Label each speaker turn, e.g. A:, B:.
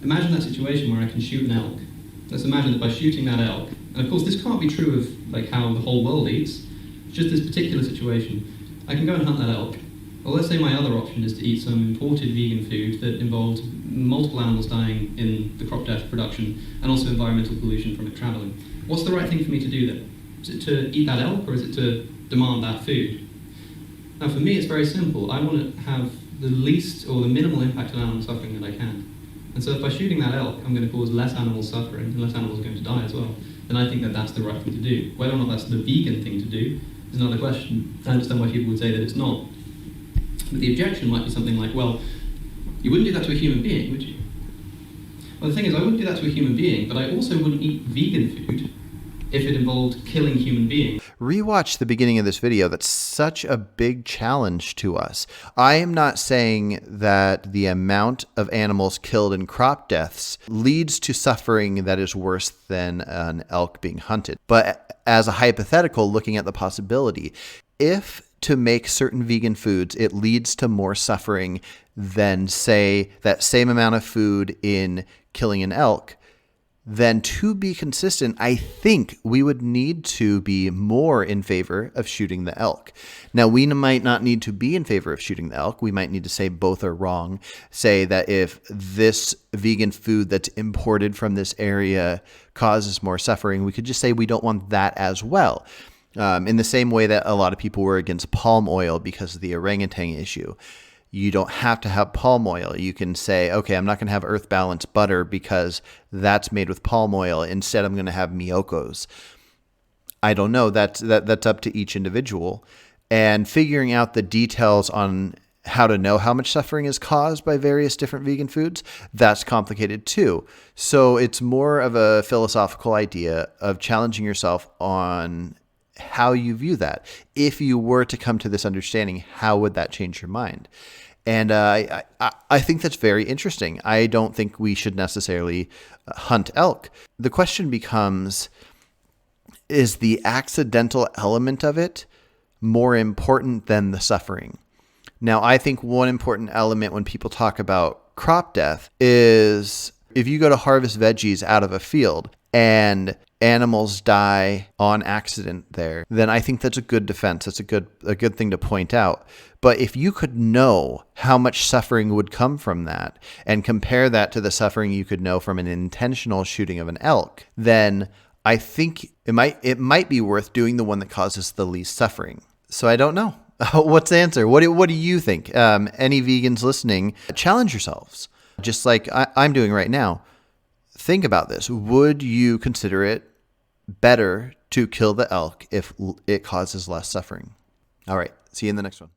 A: imagine that situation where I can shoot an elk. Let's imagine that by shooting that elk, and of course this can't be true of like how the whole world eats, it's just this particular situation. I can go and hunt that elk. Well, let's say my other option is to eat some imported vegan food that involved multiple animals dying in the crop death production and also environmental pollution from it travelling. What's the right thing for me to do then? Is it to eat that elk or is it to demand that food? Now for me it's very simple. I want to have the least or the minimal impact on animal suffering that I can. And so if by shooting that elk I'm going to cause less animal suffering and less animals are going to die as well, then I think that that's the right thing to do. Whether or not that's the vegan thing to do is another question. I understand why people would say that it's not. But the objection might be something like, well, you wouldn't do that to a human being, would you? Well, the thing is, I wouldn't do that to a human being, but I also wouldn't eat vegan food if it involved killing human beings.
B: Rewatch the beginning of this video. That's such a big challenge to us. I am not saying that the amount of animals killed in crop deaths leads to suffering that is worse than an elk being hunted. But as a hypothetical, looking at the possibility, if to make certain vegan foods, it leads to more suffering than, say, that same amount of food in killing an elk, then to be consistent, I think we would need to be more in favor of shooting the elk. Now, we might not need to be in favor of shooting the elk. We might need to say both are wrong. Say that if this vegan food that's imported from this area causes more suffering, we could just say we don't want that as well. In the same way that a lot of people were against palm oil because of the orangutan issue. You don't have to have palm oil. You can say, okay, I'm not going to have Earth Balance butter because that's made with palm oil. Instead, I'm going to have Miyokos. I don't know. That's up to each individual. And figuring out the details on how to know how much suffering is caused by various different vegan foods, that's complicated too. So it's more of a philosophical idea of challenging yourself on how you view that. If you were to come to this understanding, how would that change your mind? And I think that's very interesting. I don't think we should necessarily hunt elk. The question becomes, is the accidental element of it more important than the suffering? Now, I think one important element when people talk about crop death is if you go to harvest veggies out of a field and animals die on accident there, then I think that's a good defense. That's a good thing to point out. But if you could know how much suffering would come from that and compare that to the suffering you could know from an intentional shooting of an elk, then I think it might be worth doing the one that causes the least suffering. So I don't know. What's the answer? What do you think? Any vegans listening, challenge yourselves, just like I'm doing right now. Think about this. Would you consider it better to kill the elk if it causes less suffering? All right. See you in the next one.